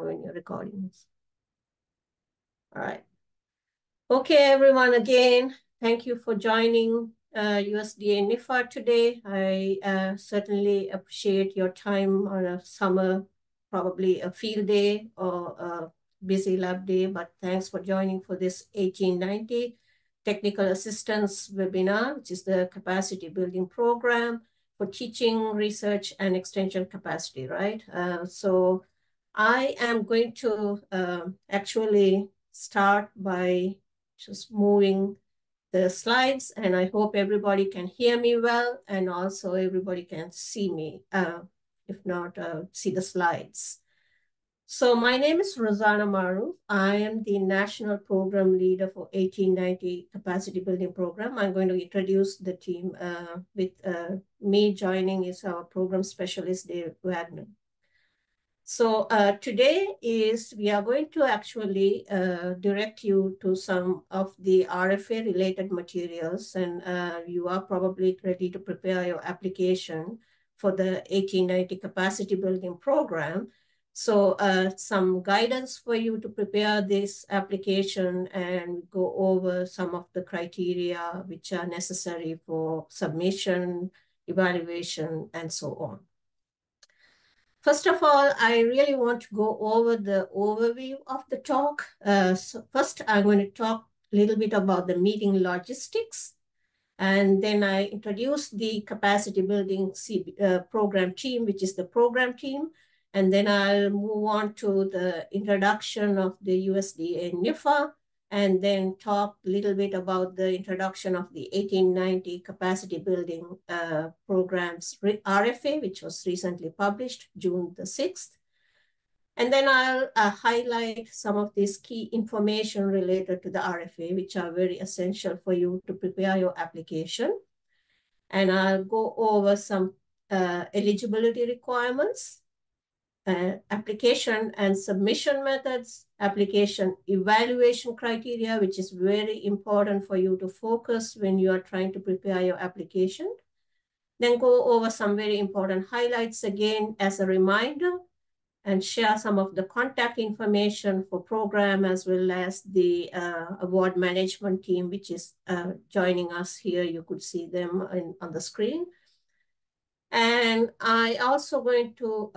when you're recording this. All right. Okay, everyone, again, thank you for joining USDA NIFA today. I certainly appreciate your time on a summer, probably a field day or a busy lab day, but thanks for joining for this 1890 Technical Assistance webinar, which is the capacity building program for teaching, research, and extension capacity, right? So I am going to actually start by just moving the slides, and I hope everybody can hear me well, and also everybody can see me, if not, see the slides. So my name is Rosanna Maru. I am the National Program Leader for 1890 Capacity Building Program. I'm going to introduce the team. With me joining is our Program Specialist, Dave Wagner. So today we are going to actually direct you to some of the RFA related materials, and you are probably ready to prepare your application for the 1890 capacity building program. So some guidance for you to prepare this application and go over some of the criteria which are necessary for submission, evaluation, and so on. First of all, I really want to go over the overview of the talk. So first, I'm going to talk a little bit about the meeting logistics. And then I introduce the capacity building program team, which is the program team. And then I'll move on to the introduction of the USDA NIFA, and then talk a little bit about the introduction of the 1890 capacity building programs RFA, which was recently published June the 6th. And then I'll highlight some of this key information related to the RFA, which are very essential for you to prepare your application. And I'll go over some eligibility requirements, application and submission methods, application evaluation criteria, which is very important for you to focus when you are trying to prepare your application. Then go over some very important highlights again as a reminder, and share some of the contact information for program as well as the award management team, which is joining us here. You could see them on the screen. And I also going to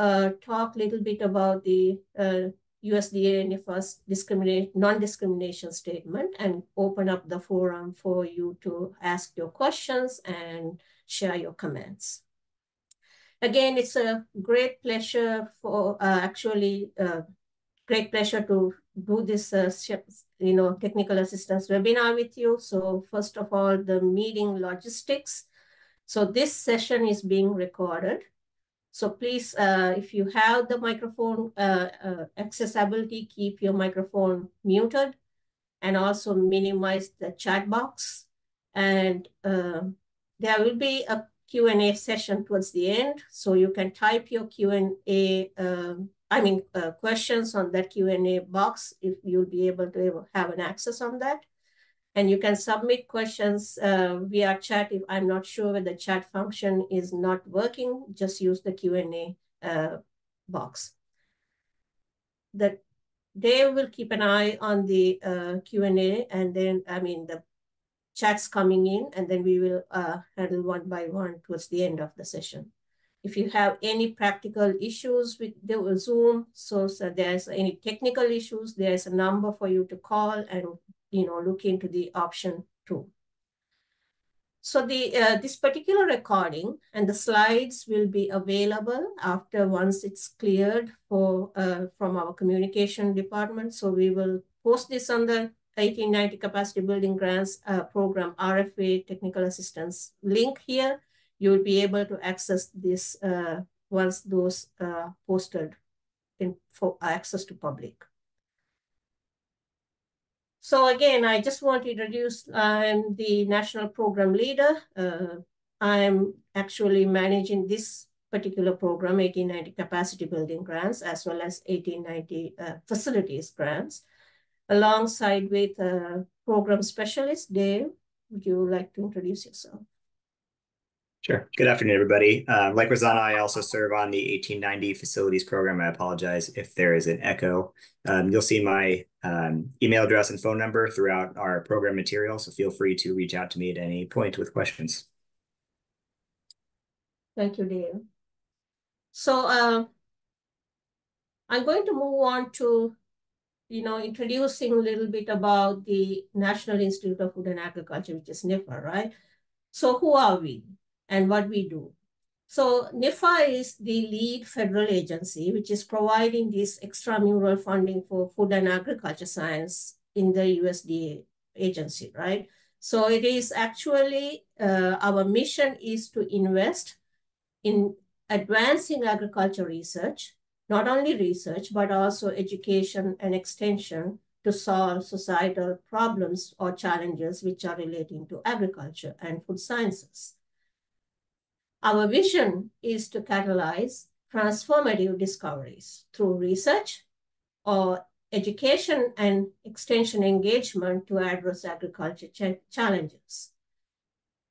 talk a little bit about the USDA NIFA's non-discrimination statement and open up the forum for you to ask your questions and share your comments. Again, it's a great pleasure for great pleasure to do this technical assistance webinar with you. So first of all, the meeting logistics. So this session is being recorded. So please, if you have the microphone accessibility, keep your microphone muted, and also minimize the chat box. And there will be a Q&A session towards the end. So you can type your Q&A, questions on that Q&A box if you'll be able to have an access on that. And you can submit questions via chat. If I'm not sure whether the chat function is not working, just use the Q&A box. Dave will keep an eye on the Q&A, and then, the chats coming in, and then we will handle one by one towards the end of the session. If you have any practical issues with the Zoom, so there's any technical issues, there's a number for you to call and look into the option 2. So this particular recording and the slides will be available once it's cleared from our communication department. So we will post this on the 1890 Capacity Building Grants Program RFA Technical Assistance link here. You will be able to access this once those posted for access to public. So again, I just want to introduce, I'm the National Program Leader. I'm actually managing this particular program, 1890 Capacity Building Grants, as well as 1890 Facilities Grants, alongside with Program Specialist, Dave. Would you like to introduce yourself? Sure. Good afternoon, everybody. Like Rosanna, I also serve on the 1890 facilities program. I apologize if there is an echo. You'll see my email address and phone number throughout our program material, so feel free to reach out to me at any point with questions. Thank you, Dave. So I'm going to move on to, introducing a little bit about the National Institute of Food and Agriculture, which is NIFA, right? So who are we and what we do? So NIFA is the lead federal agency, which is providing this extramural funding for food and agriculture science in the USDA agency, right? So it is actually, our mission is to invest in advancing agriculture research, not only research, but also education and extension to solve societal problems or challenges which are relating to agriculture and food sciences. Our vision is to catalyze transformative discoveries through research or education and extension engagement to address agriculture challenges.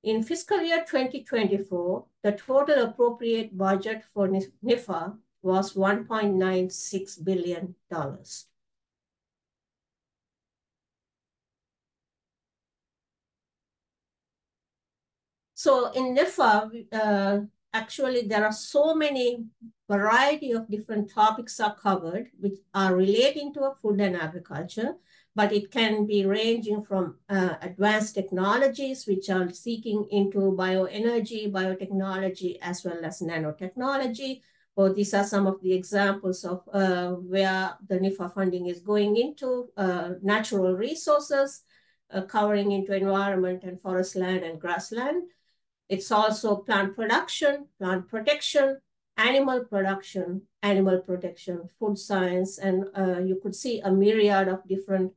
In fiscal year 2024, the total appropriate budget for NIFA was $1.96 billion. So in NIFA, actually, there are so many variety of different topics are covered, which are relating to food and agriculture, but it can be ranging from advanced technologies, which are seeking into bioenergy, biotechnology, as well as nanotechnology. Well, these are some of the examples of where the NIFA funding is going into natural resources, covering into environment and forest land and grassland. It's also plant production, plant protection, animal production, animal protection, food science, and you could see a myriad of different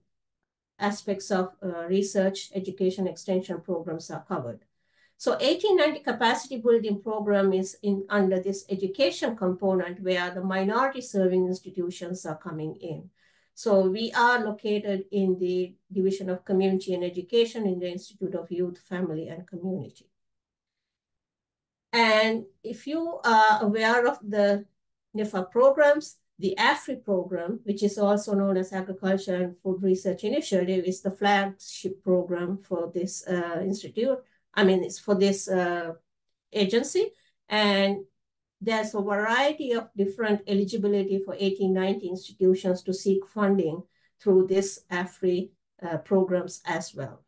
aspects of research, education, extension programs are covered. So 1890 capacity building program is under this education component where the minority serving institutions are coming in. So we are located in the Division of Community and Education in the Institute of Youth, Family, and Community. And if you are aware of the NIFA programs, the AFRI program, which is also known as Agriculture and Food Research Initiative, is the flagship program for this institute. I mean, it's for this agency. And there's a variety of different eligibility for 1890 institutions to seek funding through this AFRI programs as well.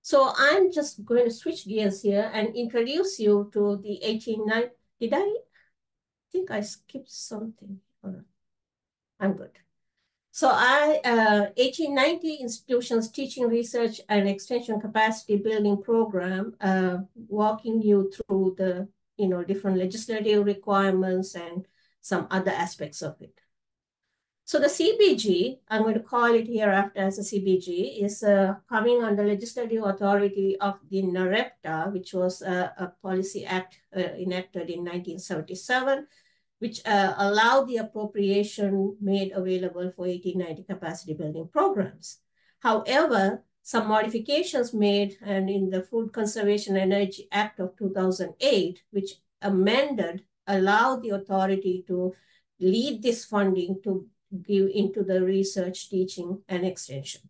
So I'm just going to switch gears here and introduce you to the 1890. Did I think I skipped something? Hold on. I'm good. So 1890 Institutions Teaching Research and Extension Capacity Building Program, walking you through the different legislative requirements and some other aspects of it. So the CBG, I'm going to call it hereafter as a CBG, is coming under legislative authority of the NAREPTA, which was a policy act enacted in 1977, which allowed the appropriation made available for 1890 capacity building programs. However, some modifications made and in the Food Conservation Energy Act of 2008, which allowed the authority to lead this funding to give into the research, teaching, and extension.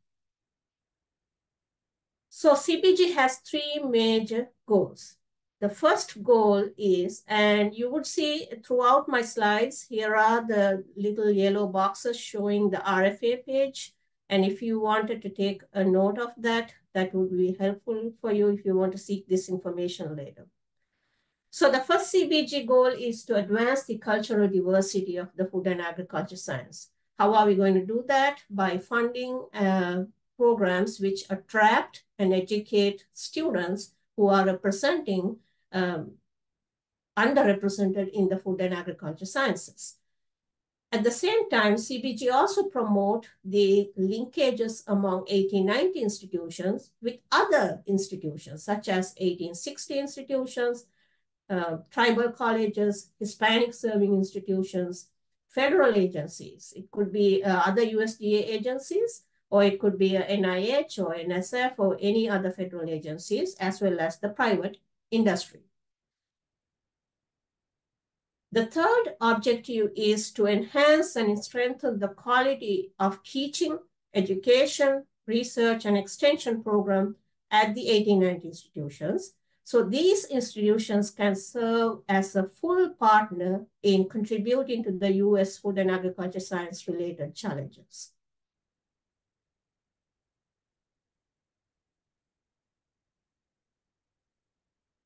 So CBG has three major goals. The first goal is, and you would see throughout my slides, here are the little yellow boxes showing the RFA page. And if you wanted to take a note of that, that would be helpful for you if you want to seek this information later. So the first CBG goal is to advance the cultural diversity of the food and agriculture science. How are we going to do that? By funding programs which attract and educate students who are underrepresented in the food and agriculture sciences. At the same time, CBG also promote the linkages among 1890 institutions with other institutions, such as 1860 institutions, tribal colleges, Hispanic serving institutions, federal agencies. It could be other USDA agencies or it could be a NIH or NSF or any other federal agencies, as well as the private industry. The third objective is to enhance and strengthen the quality of teaching, education, research, and extension program at the 1890 institutions. So these institutions can serve as a full partner in contributing to the U.S. food and agriculture science related challenges.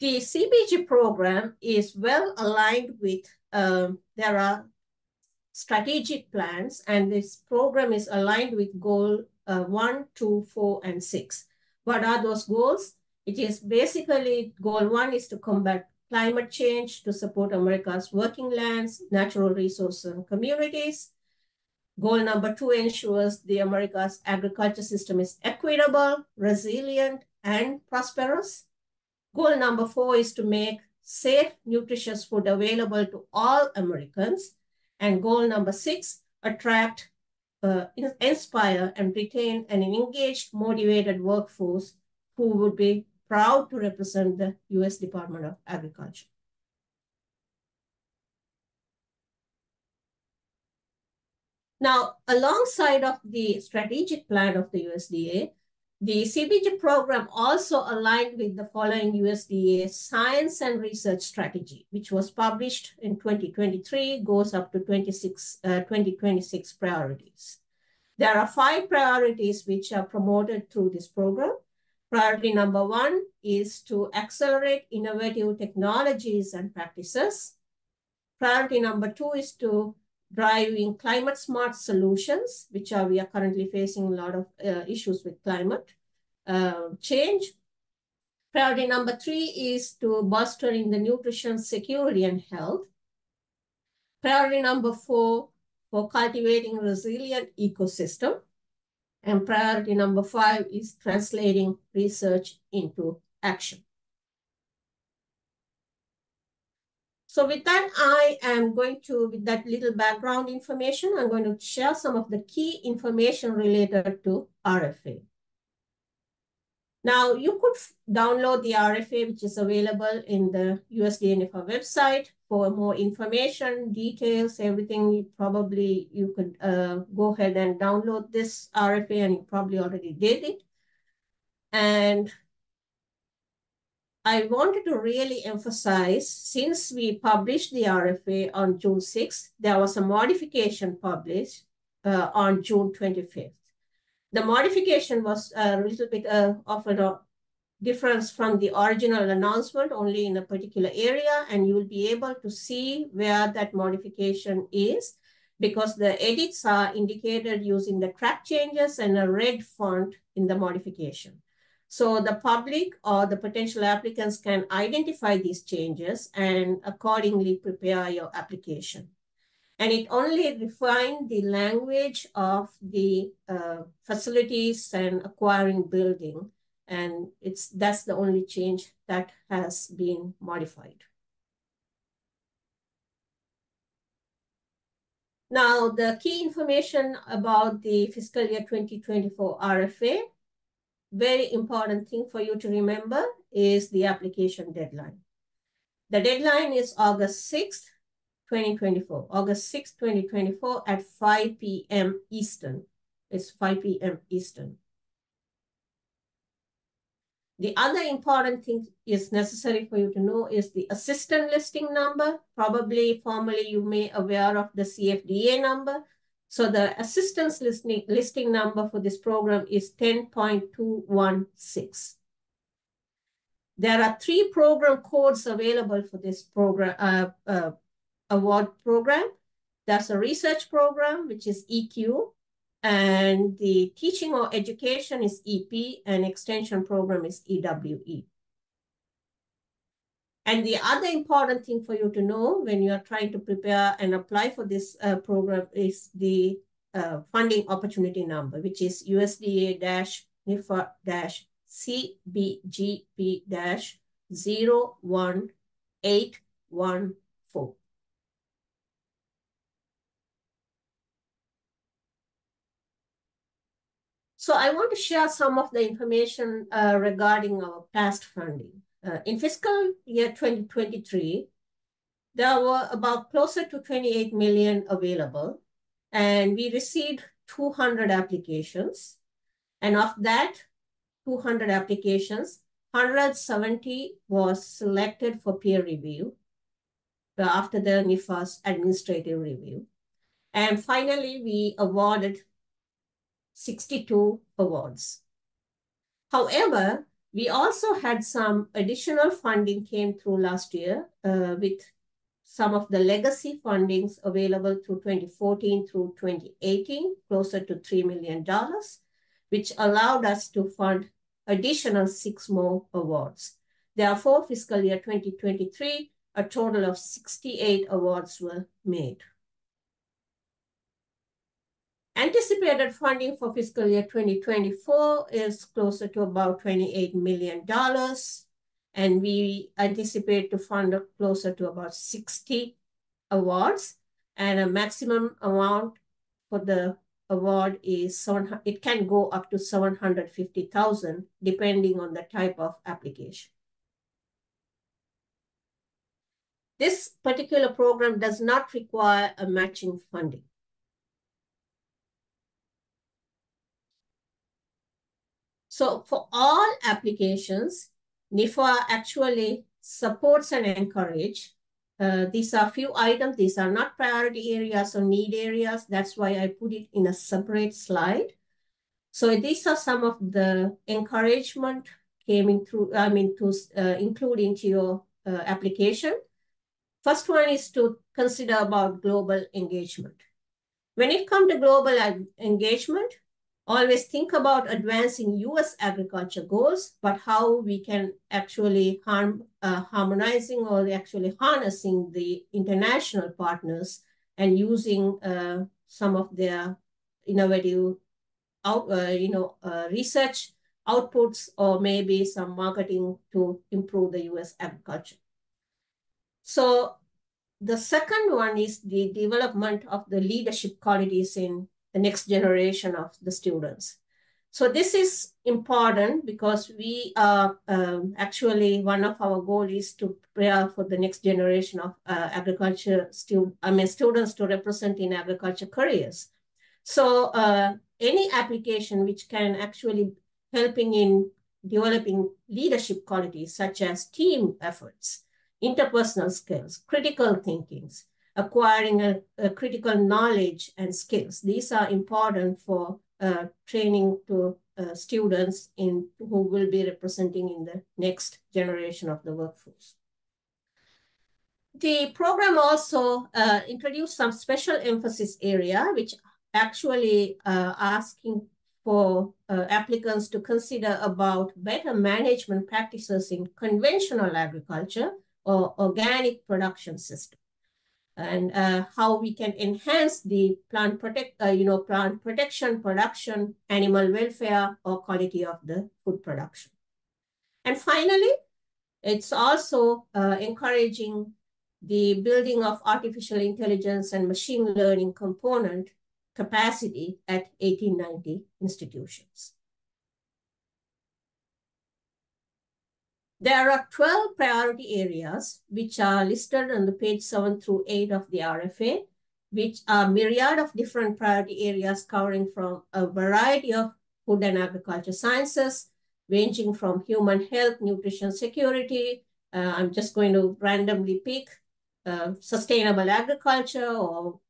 The CBG program is well aligned with, there are strategic plans, and this program is aligned with goal 1, 2, 4, and 6. What are those goals? It is basically, goal 1 is to combat climate change, to support America's working lands, natural resources, and communities. Goal number 2 ensures the America's agriculture system is equitable, resilient, and prosperous. Goal number 4 is to make safe, nutritious food available to all Americans. And goal number 6, attract, inspire, and retain an engaged, motivated workforce who would be proud to represent the U.S. Department of Agriculture. Now, alongside of the strategic plan of the USDA, the CBG program also aligned with the following USDA science and research strategy, which was published in 2023, goes up to 2026 priorities. There are 5 priorities which are promoted through this program. Priority number 1 is to accelerate innovative technologies and practices. Priority number 2 is to driving climate smart solutions, which we are currently facing a lot of issues with climate change. Priority number 3 is to bolstering the nutrition security and health. Priority number 4 for cultivating resilient ecosystem. And priority number 5 is translating research into action. So with that, I am going to, with that little background information, I'm going to share some of the key information related to RFA. Now, you could download the RFA, which is available in the USDA-NIFA website for more information, details, everything. You could go ahead and download this RFA, and you probably already did it. And I wanted to really emphasize, since we published the RFA on June 6th, there was a modification published on June 25th. The modification was a little bit of a difference from the original announcement, only in a particular area, and you will be able to see where that modification is, because the edits are indicated using the track changes and a red font in the modification. So the public or the potential applicants can identify these changes and accordingly prepare your application. And it only refined the language of the facilities and acquiring building. And that's the only change that has been modified. Now, the key information about the fiscal year 2024 RFA. Very important thing for you to remember is the application deadline. The deadline is August 6th, 2024. August 6th, 2024 at 5 p.m. Eastern. It's 5 p.m. Eastern. The other important thing is necessary for you to know is the assistant listing number. Probably formerly you may be aware of the CFDA number. So the assistance listing number for this program is 10.216. There are 3 program codes available for this program award program. There's a research program, which is EQ, and the teaching or education is EP, and extension program is EWE. And the other important thing for you to know when you are trying to prepare and apply for this program is the funding opportunity number, which is USDA-NIFA-CBG-01814. So I want to share some of the information regarding our past funding. In fiscal year 2023, there were about closer to 28 million available, and we received 200 applications. And of that 200 applications, 170 was selected for peer review after the NIFA's administrative review. And finally, we awarded 62 awards. However, we also had some additional funding came through last year with some of the legacy fundings available through 2014 through 2018, closer to $3 million, which allowed us to fund additional 6 more awards. Therefore, fiscal year 2023, a total of 68 awards were made. Anticipated funding for fiscal year 2024 is closer to about $28 million. And we anticipate to fund closer to about 60 awards. And a maximum amount for the award is, it can go up to $750,000, depending on the type of application. This particular program does not require a matching funding. So for all applications, NIFA actually supports and encourages. These are few items. These are not priority areas or need areas. That's why I put it in a separate slide. So these are some of the encouragement include into your application. First one is to consider about global engagement. When it comes to global engagement, always think about advancing U.S. agriculture goals, but how we can actually harmonizing or actually harnessing the international partners and using some of their innovative research outputs or maybe some marketing to improve the U.S. agriculture. So the second one is the development of the leadership qualities in the next generation of the students. So this is important because we are actually, one of our goals is to prepare for the next generation of students to represent in agriculture careers. So any application which can actually helping in developing leadership qualities such as team efforts, interpersonal skills, critical thinking, acquiring a critical knowledge and skills. These are important for training to students who will be representing in the next generation of the workforce. The program also introduced some special emphasis area, which actually asking for applicants to consider about better management practices in conventional agriculture or organic production system, and how we can enhance the plant protection, production, animal welfare, or quality of the food production. And finally, it's also encouraging the building of artificial intelligence and machine learning component capacity at 1890 institutions. There are 12 priority areas which are listed on the page 7 through 8 of the RFA, which are myriad of different priority areas covering from a variety of food and agriculture sciences, ranging from human health, nutrition security. I'm just going to randomly pick sustainable agriculture, or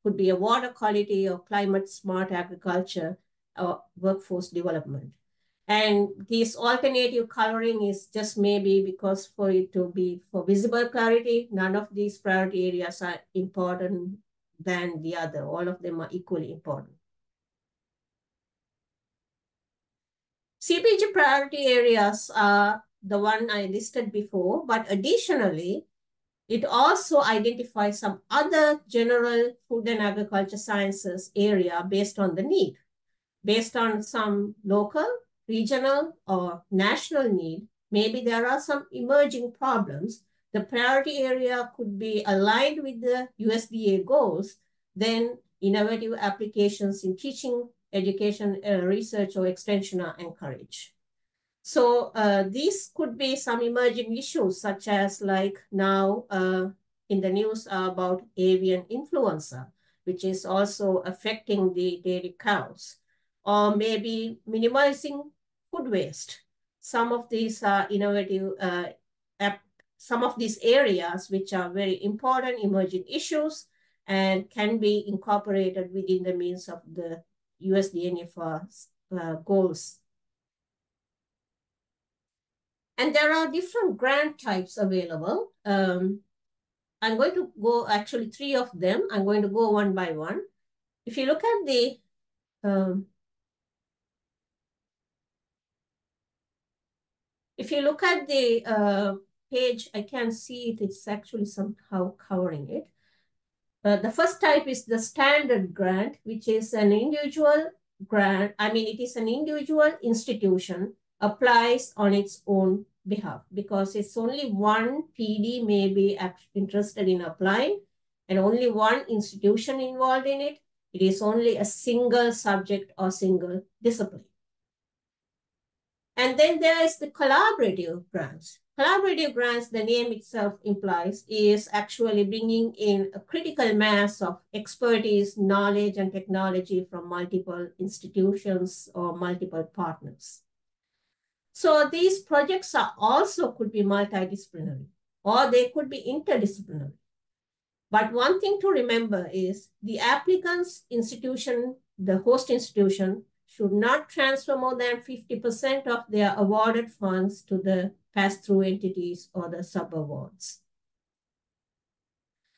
could be a water quality or climate smart agriculture or workforce development. And this alternative coloring is just maybe because for it to be for visible clarity. None of these priority areas are important than the other. All of them are equally important. CPG priority areas are the one I listed before, but additionally, it also identifies some other general food and agriculture sciences area based on the need. Based on some local, regional, or national need, maybe there are some emerging problems. The priority area could be aligned with the USDA goals, then innovative applications in teaching education, research, or extension are encouraged. So these could be some emerging issues, such as like now in the news about avian influenza, which is also affecting the dairy cows, or maybe minimizing food waste. Some of these are innovative, some of these areas which are very important emerging issues and can be incorporated within the means of the USDA-NIFA goals. And there are different grant types available. I'm going to go, actually 3 of them. I'm going to go one by one. If you look at the page, I can see it. It's actually somehow covering it. The first type is the standard grant, which is an individual grant. I mean, it is an individual institution applies on its own behalf because it's only one PD may be interested in applying and only one institution involved in it. It is only a single subject or single discipline. And then there is the collaborative grants. Collaborative grants, the name itself implies, is actually bringing in a critical mass of expertise, knowledge, and technology from multiple institutions or multiple partners. So these projects are also could be multidisciplinary, or they could be interdisciplinary. But one thing to remember is the applicant's institution, the host institution, should not transfer more than 50% of their awarded funds to the pass-through entities or the sub-awards.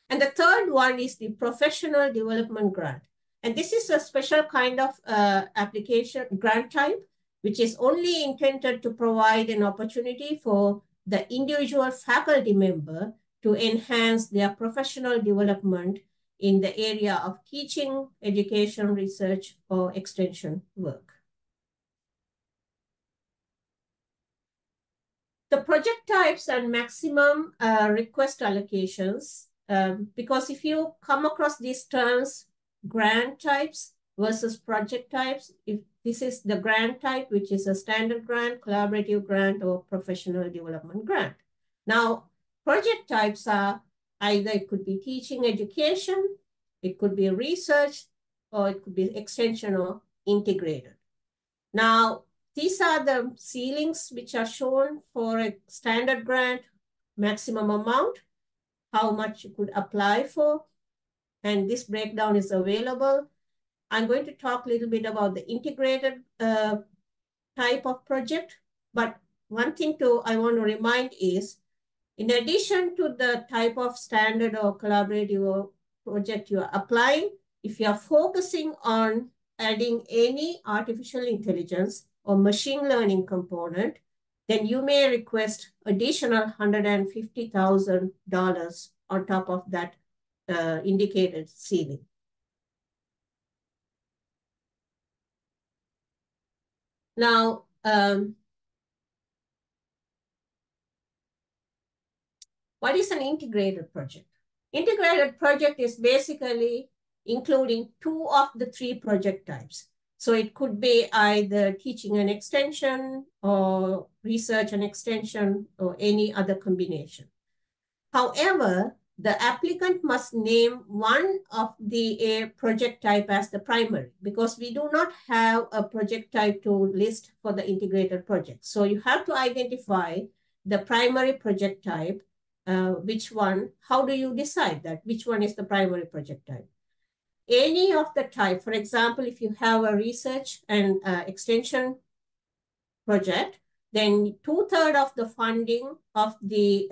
And the third one is the professional development grant. And this is a special kind of application grant type, which is only intended to provide an opportunity for the individual faculty member to enhance their professional development in the area of teaching, education, research, or extension work. The project types and maximum request allocations, because if you come across these terms, grant types versus project types, if this is the grant type, which is a standard grant, collaborative grant, or professional development grant. Now, project types are either it could be teaching education, it could be research, or it could be extension or integrated. Now, these are the ceilings which are shown for a standard grant, maximum amount, how much you could apply for, and this breakdown is available. I'm going to talk a little bit about the integrated type of project, but one thing I want to remind is, in addition to the type of standard or collaborative or project you are applying, if you are focusing on adding any artificial intelligence or machine learning component, then you may request additional $150,000 on top of that indicated ceiling. Now, what is an integrated project? Integrated project is basically including 2 of the 3 project types. So it could be either teaching and extension or research and extension or any other combination. However, the applicant must name one of the project type as the primary because we do not have a project type to list for the integrated project. So you have to identify the primary project type, which one, how do you decide that? Which one is the primary project type? Any of the type, for example, if you have a research and extension project, then 2/3 of the funding of the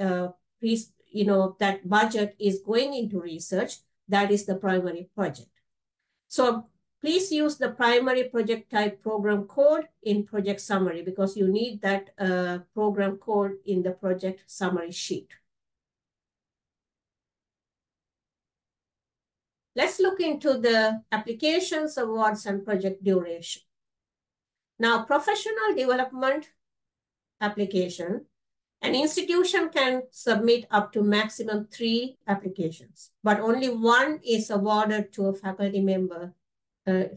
that budget is going into research. That is the primary project. So please use the primary project type program code in project summary because you need that program code in the project summary sheet. Let's look into the applications, awards, and project duration. Now, professional development application, an institution can submit up to maximum 3 applications, but only 1 is awarded to a faculty member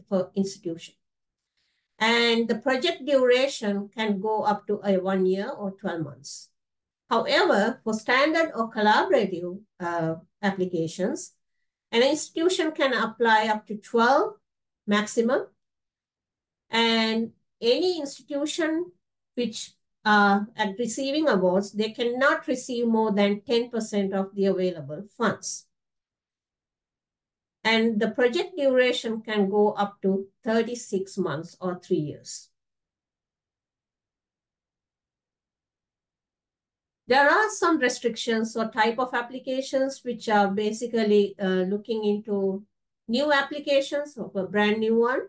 for institution. And the project duration can go up to 1 year or 12 months. However, for standard or collaborative applications, an institution can apply up to 12 maximum, and any institution which are at receiving awards, they cannot receive more than 10% of the available funds. And the project duration can go up to 36 months or 3 years. There are some restrictions or type of applications which are basically looking into new applications of a brand new one.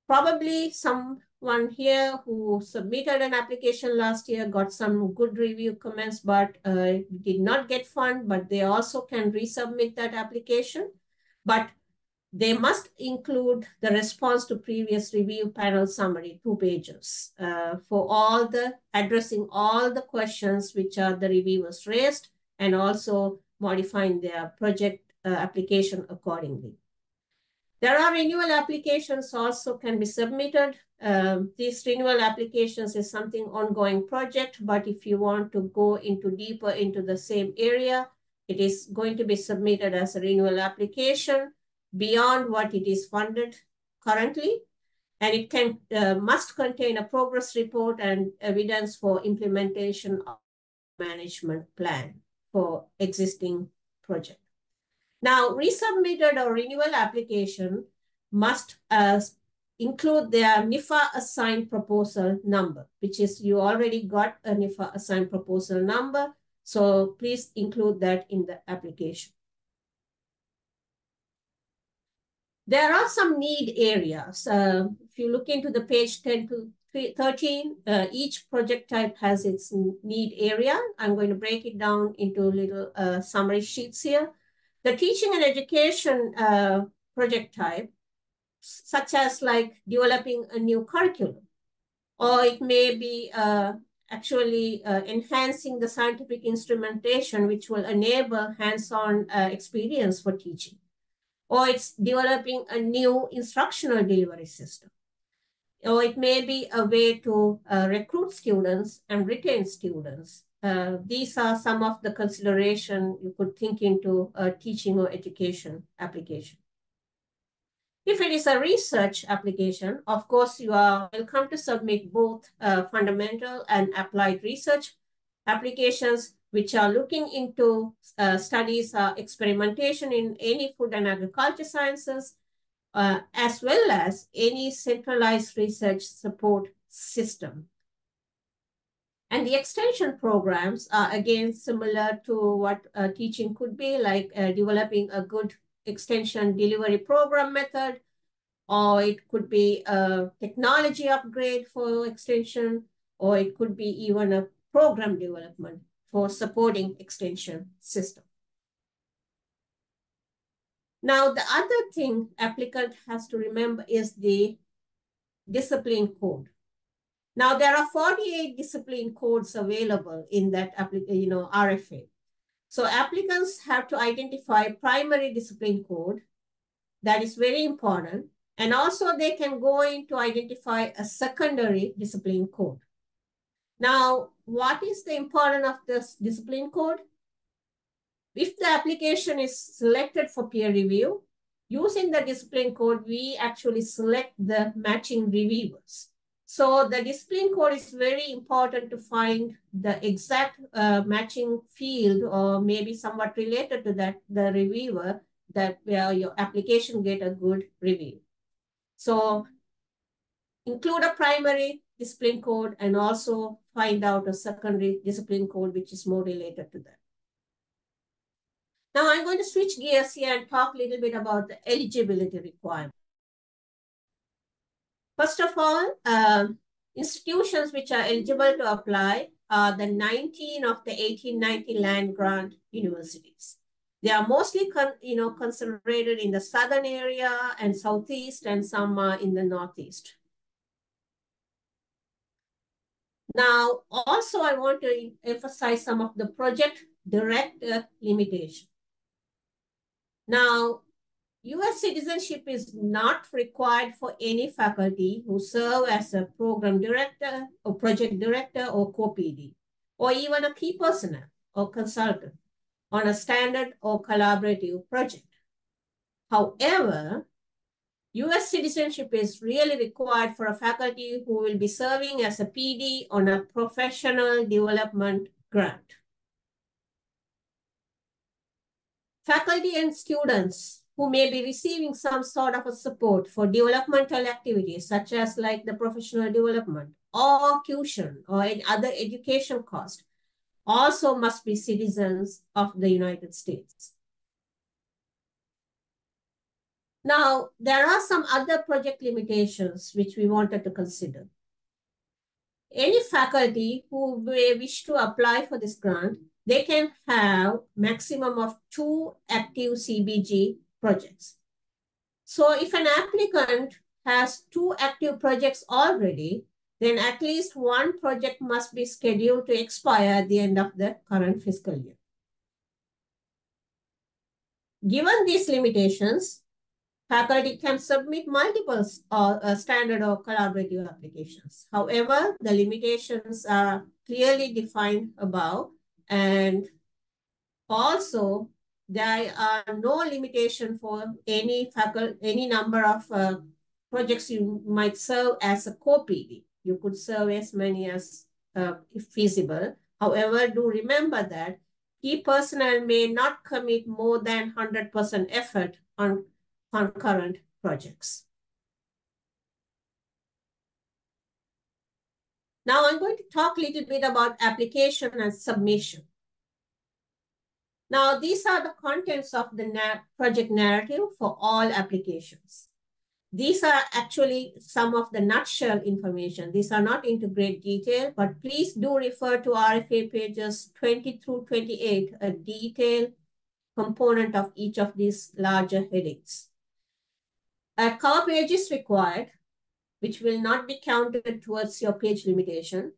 Probably someone here who submitted an application last year got some good review comments, but did not get fund, but they also can resubmit that application. But they must include the response to previous review panel summary, 2 pages, for addressing all the questions which are the reviewers raised, and also modifying their project application accordingly. There are renewal applications also can be submitted. These renewal applications is something ongoing project, but if you want to go deeper into the same area, it is going to be submitted as a renewal application beyond what it is funded currently. And it must contain a progress report and evidence for implementation of management plan for existing project. Now, resubmitted or renewal application must include their NIFA assigned proposal number, which is you already got a NIFA assigned proposal number. So please include that in the application. There are some need areas. If you look into the page 10 to 13, each project type has its need area. I'm going to break it down into little summary sheets here. The teaching and education project type, such as like developing a new curriculum, or it may be actually enhancing the scientific instrumentation, which will enable hands-on experience for teaching, or it's developing a new instructional delivery system, or it may be a way to recruit students and retain students. These are some of the consideration you could think into a teaching or education application. If it is a research application, of course, you are welcome to submit both fundamental and applied research applications, which are looking into studies, experimentation in any food and agriculture sciences, as well as any centralized research support system. And the extension programs are again similar to what teaching could be, like developing a good extension delivery program method, or it could be a technology upgrade for extension, or it could be even a program development for supporting extension system. Now, the other thing applicant has to remember is the discipline code. Now, there are 48 discipline codes available in that RFA. So applicants have to identify primary discipline code. That is very important. And also they can go in to identify a secondary discipline code. Now, what is the importance of this discipline code? If the application is selected for peer review, using the discipline code, we actually select the matching reviewers. So the discipline code is very important to find the exact matching field, or maybe somewhat related to that, the reviewer, that where your application get a good review. So include a primary discipline code and also find out a secondary discipline code, which is more related to that. Now I'm going to switch gears here and talk a little bit about the eligibility requirement. First of all, institutions which are eligible to apply are the 19 of the 1890 land grant universities. They are mostly concentrated in the southern area and southeast, and some are in the northeast. Now, also I want to emphasize some of the project director limitation. Now, US citizenship is not required for any faculty who serve as a program director or project director or co-PD, or even a key personnel or consultant on a standard or collaborative project. However, US citizenship is really required for a faculty who will be serving as a PD on a professional development grant. Faculty and students who may be receiving some sort of a support for developmental activities, such as like the professional development or tuition or other education costs, also must be citizens of the United States. Now, there are some other project limitations which we wanted to consider. Any faculty who may wish to apply for this grant, they can have maximum of 2 active CBG projects. So if an applicant has 2 active projects already, then at least 1 project must be scheduled to expire at the end of the current fiscal year. Given these limitations, faculty can submit multiple standard or collaborative applications. However, the limitations are clearly defined above, and also there are no limitation for any number of projects you might serve as a co-PD. You could serve as many as if feasible. However, do remember that key personnel may not commit more than 100% effort on concurrent projects. Now I'm going to talk a little bit about application and submission. Now these are the contents of the project narrative for all applications. These are actually some of the nutshell information. These are not into great detail, but please do refer to RFA pages 20 through 28, a detailed component of each of these larger headings. A cover page is required, which will not be counted towards your page limitation.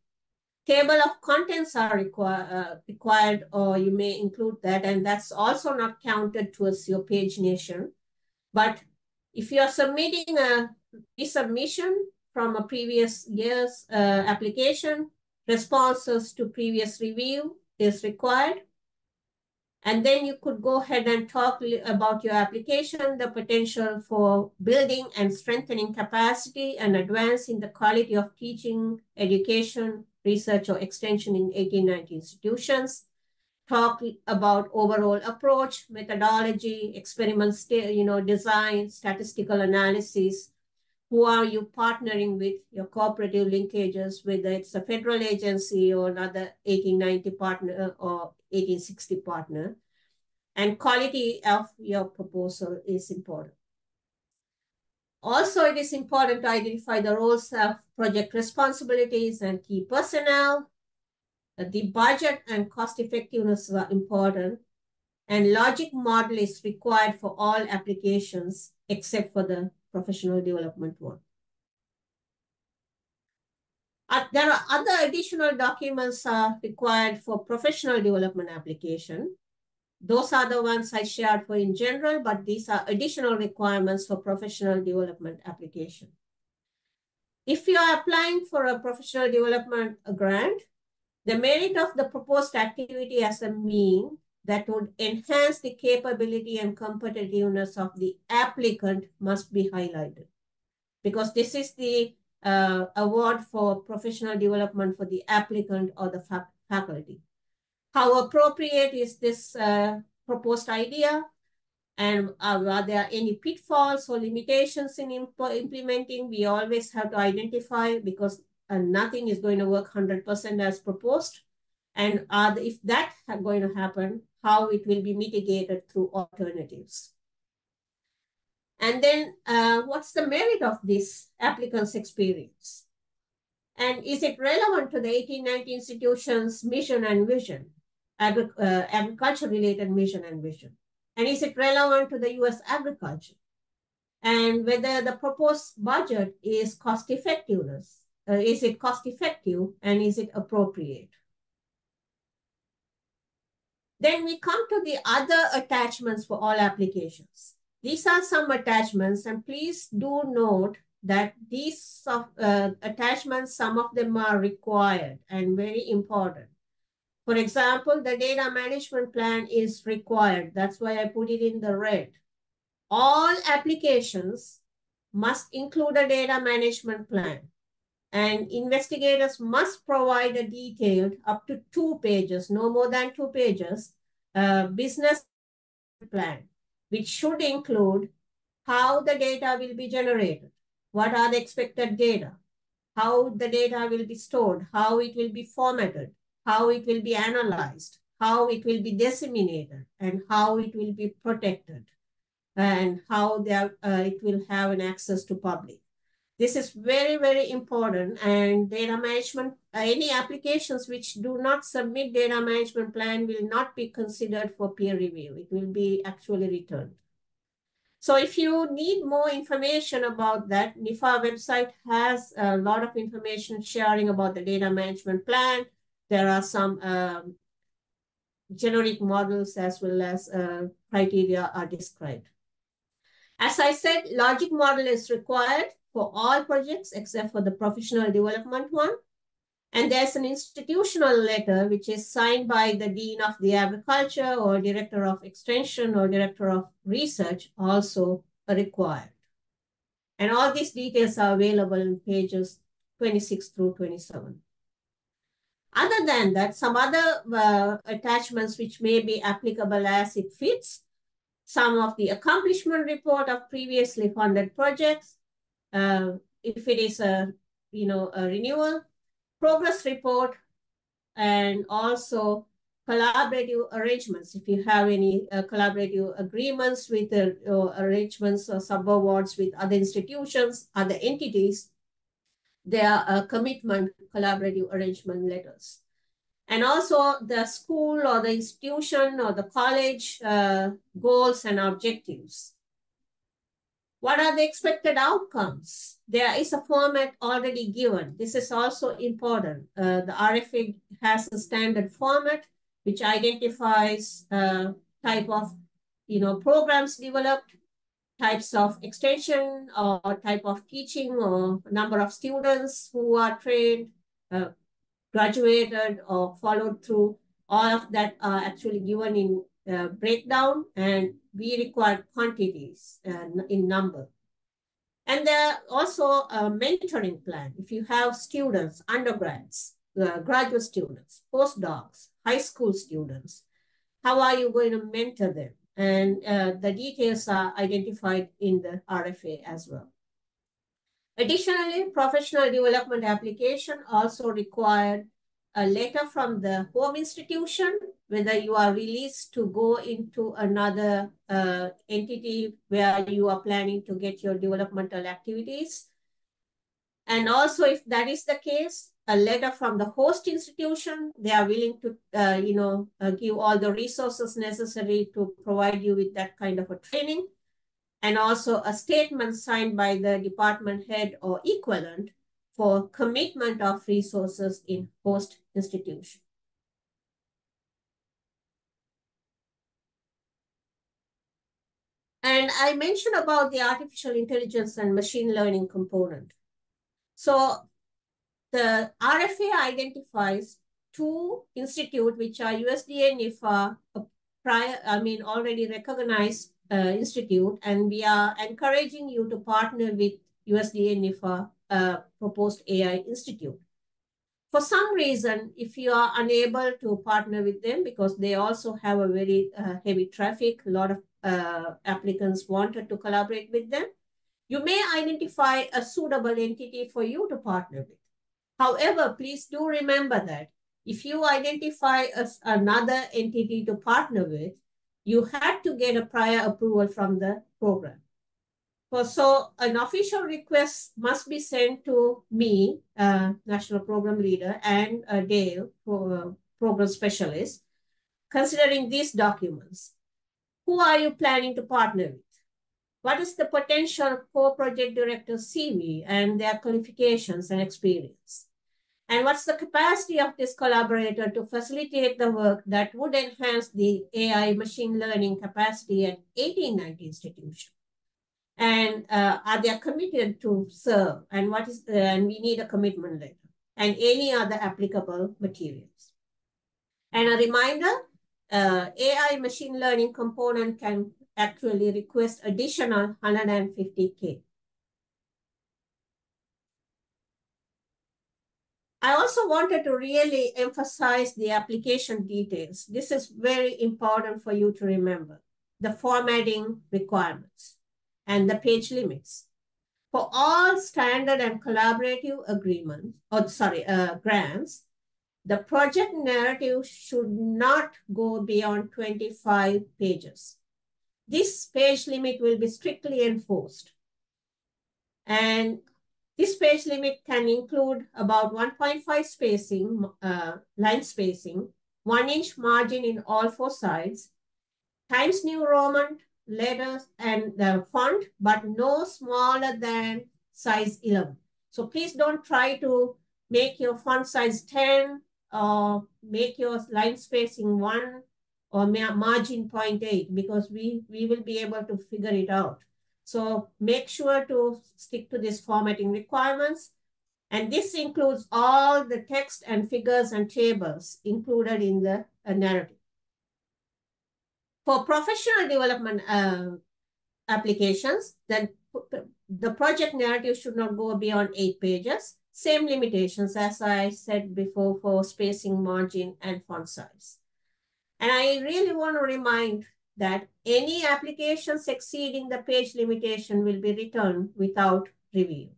Table of contents are required, or you may include that, and that's also not counted towards your pagination. But if you are submitting a resubmission from a previous year's application, responses to previous review is required. And then you could go ahead and talk about your application, the potential for building and strengthening capacity and advancing the quality of teaching, education, research, or extension in 1890 institutions. Talk about overall approach, methodology, experiments, design, statistical analysis. Who are you partnering with, your cooperative linkages, whether it's a federal agency or another 1890 partner or 1860 partner. And quality of your proposal is important. Also, it is important to identify the roles of project responsibilities and key personnel. The budget and cost effectiveness are important. And logic model is required for all applications except for the professional development one. There are other additional documents required for professional development application. Those are the ones I shared for in general, but these are additional requirements for professional development application. If you are applying for a professional development grant, the merit of the proposed activity as a mean that would enhance the capability and competitiveness of the applicant must be highlighted, because this is the award for professional development for the applicant or the faculty. How appropriate is this proposed idea? And are there any pitfalls or limitations in implementing? We always have to identify, because nothing is going to work 100% as proposed. And if that's going to happen, how it will be mitigated through alternatives. And then what's the merit of this applicant's experience? And is it relevant to the 1890 institution's mission and vision, agriculture-related mission and vision? And is it relevant to the US agriculture? And whether the proposed budget is cost-effectiveness, is it cost-effective, and is it appropriate? Then we come to the other attachments for all applications. These are some attachments, and please do note that these attachments, some of them are required and very important. For example, the data management plan is required. That's why I put it in the red. All applications must include a data management plan, and investigators must provide a detailed, up to 2 pages, no more than 2 pages, business plan, which should include how the data will be generated, what are the expected data, how the data will be stored, how it will be formatted, how it will be analyzed, how it will be disseminated, and how it will be protected, and how it will have an access to public. This is very, very important. And data management, any applications which do not submit data management plan will not be considered for peer review. It will be actually returned. So if you need more information about that, NIFA website has a lot of information sharing about the data management plan. There are some generic models as well as criteria are described. As I said, logic model is required for all projects except for the professional development one. And there's an institutional letter which is signed by the Dean of the Agriculture or Director of Extension or Director of Research, also required. And all these details are available in pages 26 through 27. Other than that, some other attachments which may be applicable as it fits, some of the accomplishment report of previously funded projects, if it is a renewal, progress report, and also collaborative arrangements. If you have any collaborative agreements with arrangements or sub-awards with other institutions, other entities, there are commitment collaborative arrangement letters. And also the school or the institution or the college goals and objectives. What are the expected outcomes? There is a format already given. This is also important. The RFA has a standard format which identifies type of programs developed, types of extension or type of teaching or number of students who are trained, graduated or followed through. All of that are actually given in breakdown, and we require quantities in number. And there are also a mentoring plan. If you have students, undergrads, graduate students, postdocs, high school students, how are you going to mentor them? And the details are identified in the RFA as well. Additionally, professional development application also required a letter from the home institution, whether you are released to go into another entity where you are planning to get your developmental activities. And also, if that is the case, a letter from the host institution, they are willing to, give all the resources necessary to provide you with that kind of a training. And also a statement signed by the department head or equivalent for commitment of resources in host institution. And I mentioned about the artificial intelligence and machine learning component. So the RFA identifies 2 institutes which are USDA NIFA already recognized institute, and we are encouraging you to partner with USDA NIFA proposed AI institute. For some reason, if you are unable to partner with them because they also have a very heavy traffic, a lot of applicants wanted to collaborate with them, you may identify a suitable entity for you to partner with. However, please do remember that if you identify another entity to partner with, you had to get a prior approval from the program. So an official request must be sent to me, National Program Leader, and Dale, Program Specialist, considering these documents. Who are you planning to partner with? What is the potential co-project director CV and their qualifications and experience? And what's the capacity of this collaborator to facilitate the work that would enhance the AI machine learning capacity at 1890 institution? And are they committed to serve? And and we need a commitment letter and any other applicable materials. And a reminder, AI machine learning component can actually request additional 150K. I also wanted to really emphasize the application details. This is very important for you to remember. The formatting requirements and the page limits. For all standard and collaborative agreements, grants, the project narrative should not go beyond 25 pages. This page limit will be strictly enforced. And this page limit can include about 1.5 spacing, line spacing, 1-inch margin in all 4 sides, Times New Roman letters and the font, but no smaller than size 11. So please don't try to make your font size 10 or make your line spacing 1 or margin 0.8 because we will be able to figure it out. So make sure to stick to these formatting requirements. And this includes all the text and figures and tables included in the narrative. For professional development applications, then the project narrative should not go beyond 8 pages. Same limitations as I said before for spacing, margin, and font size. And I really want to remind that any applications exceeding the page limitation will be returned without review.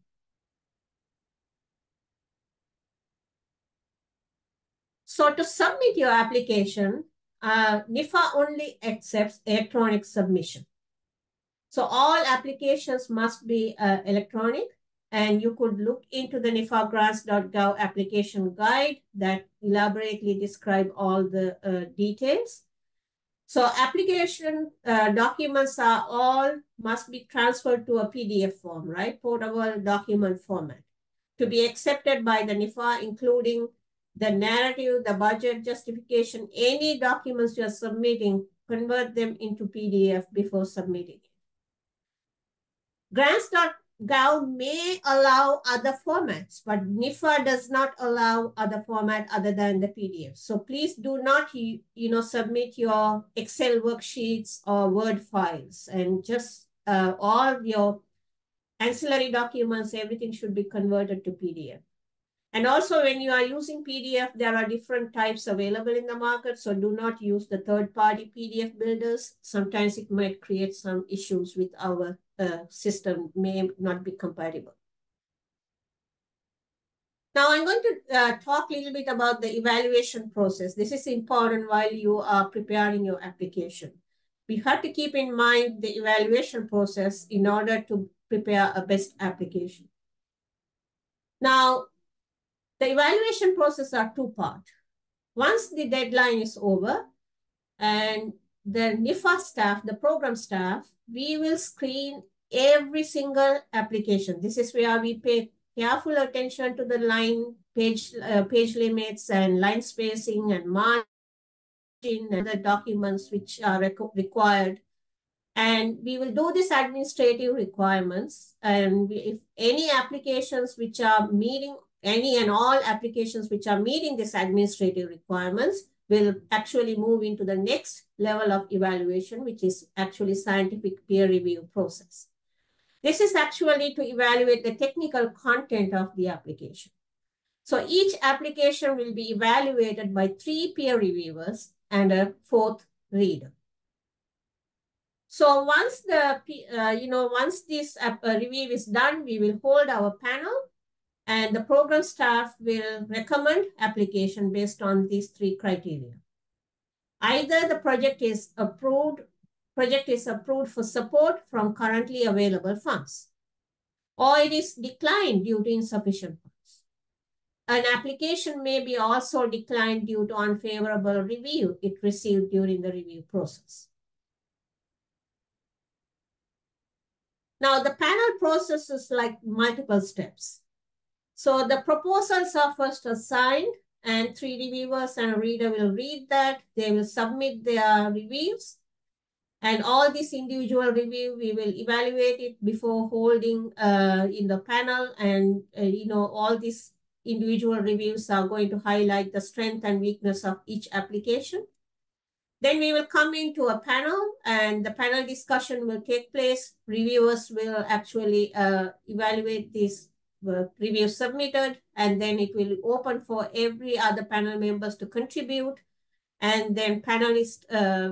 So to submit your application, NIFA only accepts electronic submission. So all applications must be electronic, and you could look into the nifogrants.gov application guide that elaborately describe all the details. So application documents must be transferred to a PDF form, right? Portable document format to be accepted by the NIFA, including the narrative, the budget justification, any documents you're submitting, convert them into PDF before submitting it. Grants.gov may allow other formats, but NIFA does not allow other format other than the PDF. So please do not, submit your Excel worksheets or Word files, and just all your ancillary documents, everything should be converted to PDF. And also when you are using PDF, there are different types available in the market. So do not use the third-party PDF builders. Sometimes it might create some issues with our system, may not be compatible. Now I'm going to talk a little bit about the evaluation process. This is important while you are preparing your application. We have to keep in mind the evaluation process in order to prepare a best application. Now, the evaluation process are 2-part. Once the deadline is over and the NIFA staff, the program staff, we will screen every single application. This is where we pay careful attention to the page limits and line spacing and margin and the documents which are required. And we will do this administrative requirements. And if any applications which are meeting any and all applications which are meeting these administrative requirements will actually move into the next level of evaluation, which is actually scientific peer review process. This is actually to evaluate the technical content of the application. So each application will be evaluated by 3 peer reviewers and a 4th reader. So once once this review is done, we will hold our panel, and the program staff will recommend application based on these 3 criteria. Either the project is approved for support from currently available funds, or it is declined due to insufficient funds. An application may be also declined due to unfavorable review it received during the review process. Now, the panel process is like multiple steps. So the proposals are first assigned, and 3 reviewers and a reader will read that. They will submit their reviews. And all this individual review, we will evaluate it before holding in the panel. And, all these individual reviews are going to highlight the strength and weakness of each application. Then we will come into a panel, and the panel discussion will take place. Reviewers will actually evaluate these reviews submitted, and then it will open for every other panel members to contribute. And then panelists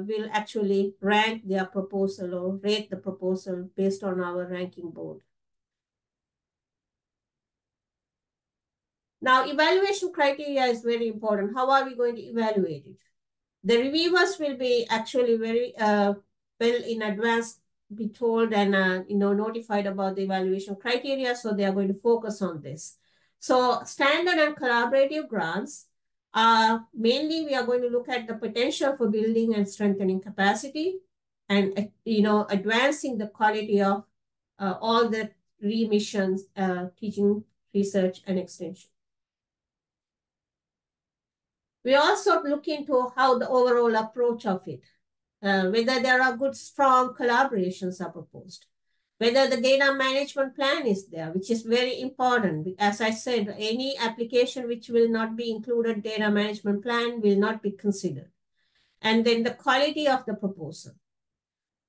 will actually rank their proposal or rate the proposal based on our ranking board. Now, evaluation criteria is very important. How are we going to evaluate it? The reviewers will be actually very well in advance be told and notified about the evaluation criteria, so they are going to focus on this. So standard and collaborative grants mainly we are going to look at the potential for building and strengthening capacity and advancing the quality of all the three missions, teaching, research, and extension. We also look into how the overall approach of it, whether there are good, strong collaborations are proposed, whether the data management plan is there, which is very important. As I said, any application which will not be included data management plan will not be considered. And then the quality of the proposal.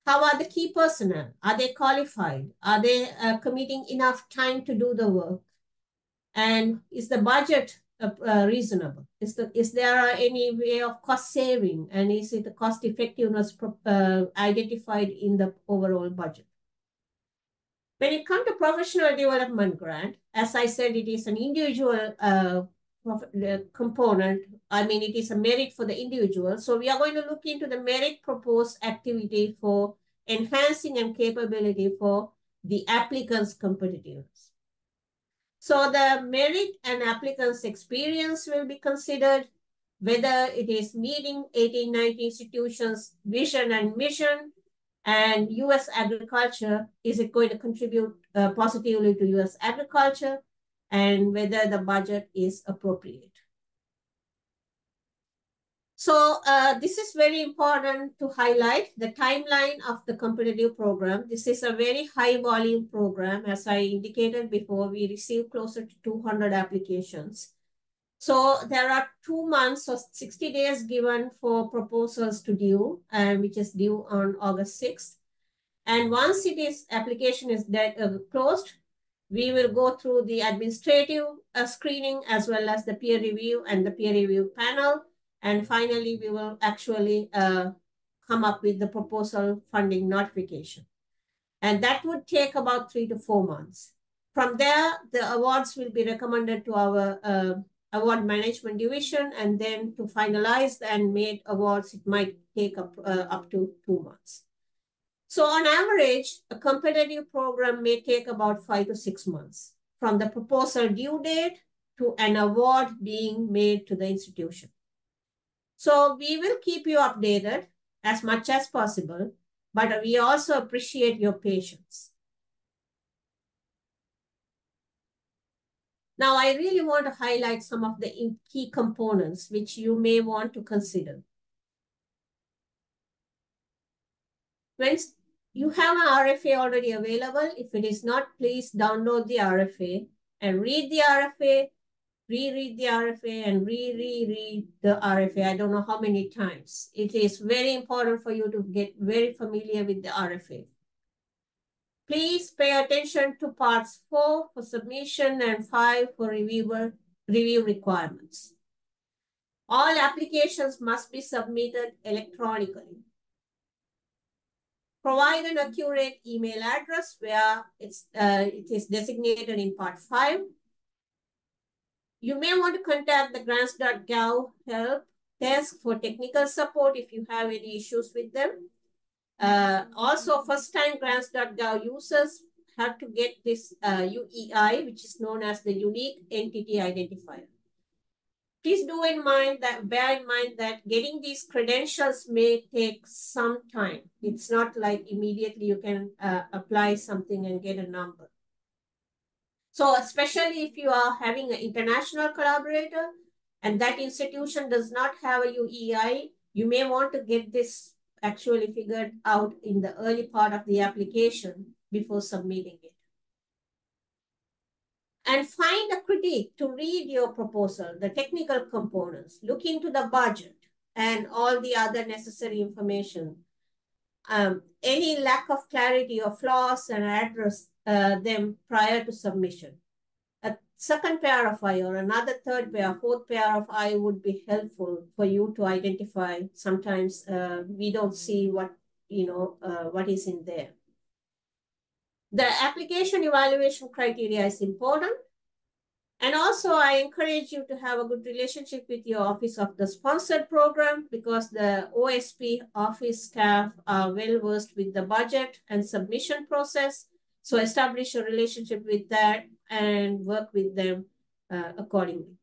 How are the key personnel? Are they qualified? Are they committing enough time to do the work? And is the budget reasonable? Is there any way of cost saving? And is it the cost effectiveness identified in the overall budget? When it comes to professional development grant, as I said, it is an individual component. I mean, it is a merit for the individual. So we are going to look into the merit proposed activity for enhancing and capability for the applicant's competitiveness. So the merit and applicant's experience will be considered, whether it is meeting 1890 institutions' vision and mission, and U.S. agriculture, is it going to contribute positively to U.S. agriculture, and whether the budget is appropriate. So this is very important to highlight the timeline of the competitive program. This is a very high volume program. As I indicated before, we received closer to 200 applications. So there are 2 months or 60 days given for proposals to due, which is due on August 6th. And once application is closed, we will go through the administrative screening as well as the peer review and the peer review panel. And finally, we will actually come up with the proposal funding notification. And that would take about 3 to 4 months. From there, the awards will be recommended to our award management division, and then to finalize and make awards, it might take up to 2 months. So on average, a competitive program may take about 5 to 6 months from the proposal due date to an award being made to the institution. So we will keep you updated as much as possible, but we also appreciate your patience. Now, I really want to highlight some of the key components which you may want to consider. When you have an RFA already available, if it is not, please download the RFA and read the RFA, reread the RFA, and reread the RFA. I don't know how many times. It is very important for you to get very familiar with the RFA. Please pay attention to parts 4 for submission and 5 for review requirements. All applications must be submitted electronically. Provide an accurate email address where it is designated in part 5. You may want to contact the grants.gov help desk for technical support if you have any issues with them. Also, first-time grants.gov users have to get this UEI, which is known as the Unique Entity Identifier. Please bear in mind that getting these credentials may take some time. It's not like immediately you can apply something and get a number. So especially if you are having an international collaborator and that institution does not have a UEI, you may want to get this actually figured out in the early part of the application before submitting it. And find a critic to read your proposal, the technical components, look into the budget and all the other necessary information. Any lack of clarity or flaws, and address them prior to submission. A second pair of eye or another third pair, fourth pair of eye would be helpful for you to identify. Sometimes we don't see what is in there. The application evaluation criteria is important. And also, I encourage you to have a good relationship with your office of the sponsored program, because the OSP office staff are well versed with the budget and submission process. So establish a relationship with that and work with them accordingly.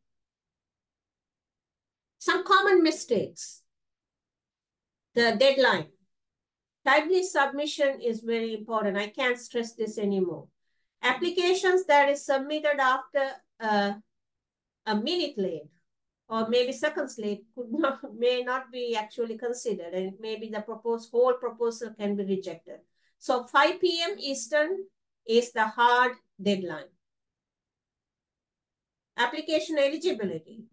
Some common mistakes. The deadline. Timely submission is very important. I can't stress this anymore. Applications that is submitted after a minute late or maybe seconds late may not be actually considered, and maybe the whole proposal can be rejected. So 5 p.m. Eastern is the hard deadline. Application eligibility.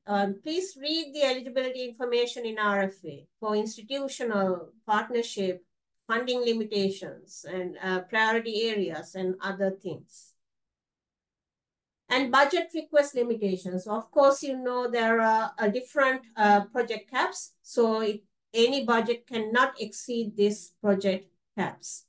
Please read the eligibility information in RFA for institutional, partnership, funding limitations, and priority areas and other things. And budget request limitations. Of course, there are different project caps. So any budget cannot exceed this project caps.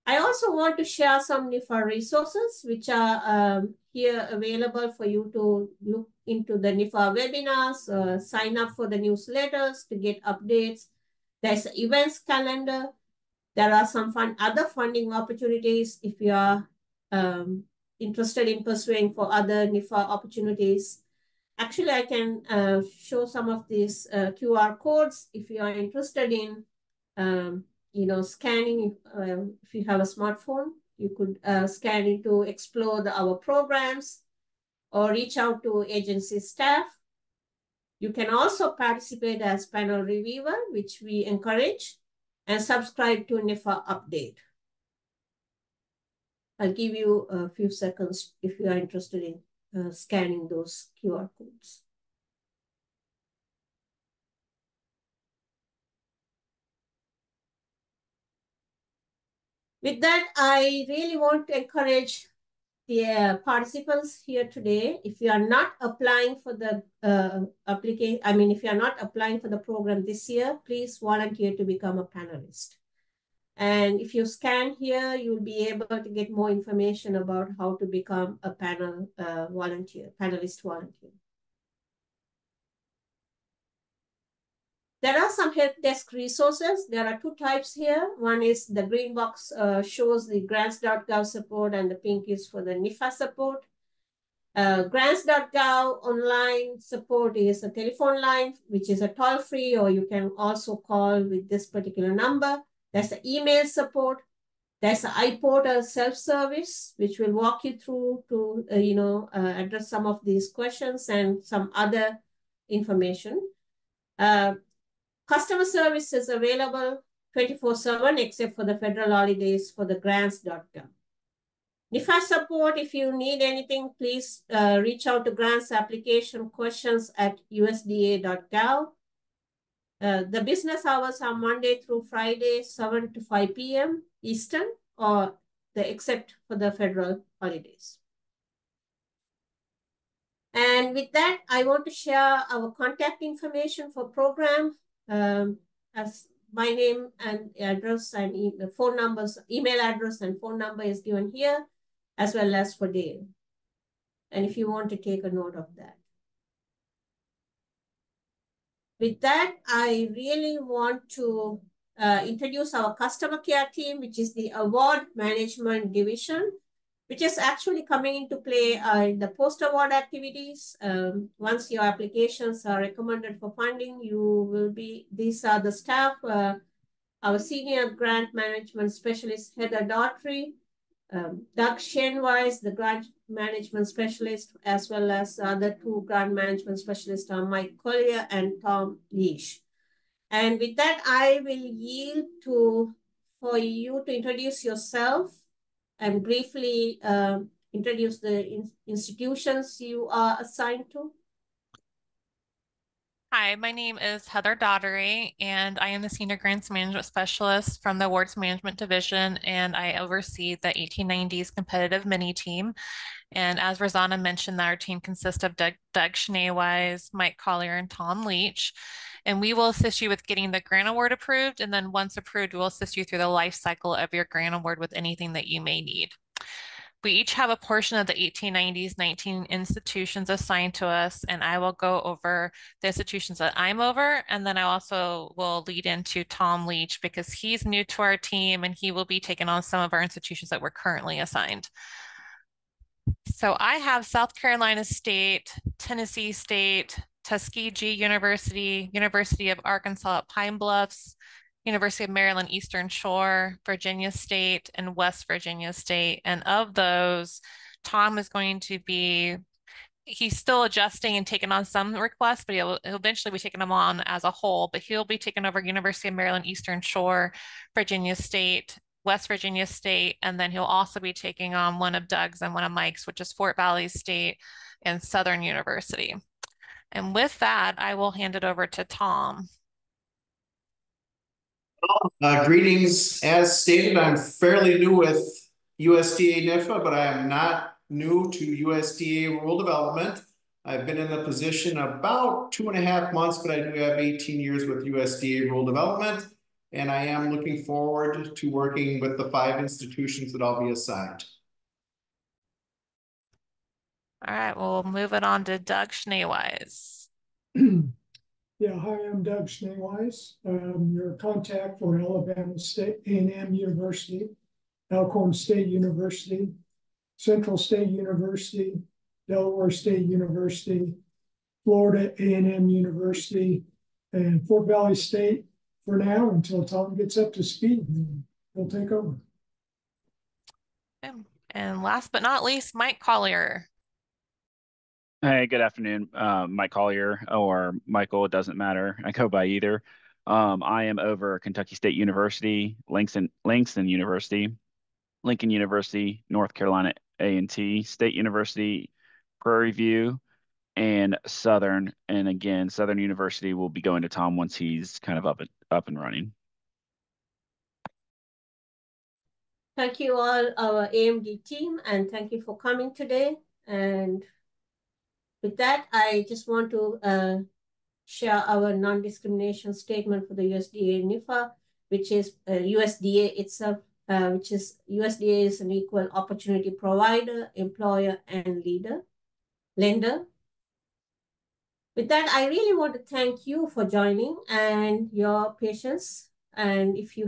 I also want to share some NIFA resources, which are here available for you to look into the NIFA webinars, sign up for the newsletters to get updates. There's an events calendar. There are some other funding opportunities if you are interested in pursuing for other NIFA opportunities. Actually, I can show some of these QR codes if you are interested in scanning. If you have a smartphone, you could scan it to explore our programs or reach out to agency staff. You can also participate as panel reviewer, which we encourage, and subscribe to NIFA update. I'll give you a few seconds if you are interested in scanning those QR codes. With that, I really want to encourage the participants here today. If you are not applying for the if you are not applying for the program this year, please volunteer to become a panelist. And if you scan here, you'll be able to get more information about how to become a panelist volunteer. There are some help desk resources. There are two types here. One is the green box shows the grants.gov support, and the pink is for the NIFA support. Grants.gov online support is a telephone line, which is a toll-free, or you can also call with this particular number. There's the email support. There's the iPortal self-service, which will walk you through to address some of these questions and some other information. Customer service is available 24/7 except for the federal holidays for the grants.gov. NIFA support, if you need anything, please reach out to grants application questions at usda.gov. The business hours are Monday through Friday, 7 to 5 p.m. Eastern, except for the federal holidays. And with that, I want to share our contact information for program. As my name and address and phone numbers, email address and phone number is given here, as well as for Dale. And if you want to take a note of that. With that, I really want to introduce our customer care team, which is the award management division, which is actually coming into play in the post-award activities. Once your applications are recommended for funding, these are the staff, our senior grant management specialist, Heather Daughtry, Doug Shenwise, the grant management specialist, as well as the other two grant management specialists are Mike Collier and Tom Leash. And with that, I will yield for you to introduce yourself and briefly introduce the institutions you are assigned to. Hi, my name is Heather Daughtery, and I am the Senior Grants Management Specialist from the Awards Management Division, and I oversee the 1890s competitive mini team. And as Rosanna mentioned, our team consists of Doug Schneewise, Mike Collier, and Tom Leach. And we will assist you with getting the grant award approved, and then once approved, we'll assist you through the life cycle of your grant award with anything that you may need. We each have a portion of the 1890s 19 institutions assigned to us, and I will go over the institutions that I'm over, and then I also will lead into Tom Leach because he's new to our team and he will be taking on some of our institutions that we're currently assigned. So I have South Carolina State, Tennessee State, Tuskegee University, University of Arkansas at Pine Bluffs, University of Maryland Eastern Shore, Virginia State, and West Virginia State. And of those, Tom is going to be, he's still adjusting and taking on some requests, but he'll eventually be taking them on as a whole. But he'll be taking over University of Maryland Eastern Shore, Virginia State, West Virginia State, and then he'll also be taking on one of Doug's and one of Mike's, which is Fort Valley State and Southern University. And with that, I will hand it over to Tom. Greetings. As stated, I'm fairly new with USDA NIFA, but I am not new to USDA rule development. I've been in the position about 2.5 months, but I do have 18 years with USDA rule development, and I am looking forward to working with the 5 institutions that I'll be assigned. All right, we'll move it on to Doug Schneewise. Yeah, hi, I'm Doug Schneewise. Your contact for Alabama State A&M University, Alcorn State University, Central State University, Delaware State University, Florida A&M University, and Fort Valley State for now until Tom gets up to speed and he'll take over. And last but not least, Mike Collier. Hey, good afternoon. Mike Collier or Michael, it doesn't matter. I go by either. I am over Kentucky State University, Langston University, Lincoln University, North Carolina A&T, State University, Prairie View, and Southern. And again, Southern University will be going to Tom once he's kind of up and running. Thank you all, our AMD team, and thank you for coming today. And with that, I just want to share our non-discrimination statement for the USDA NIFA, which is USDA itself, which is USDA is an equal opportunity provider, employer, and lender. With that, I really want to thank you for joining and your patience. And if you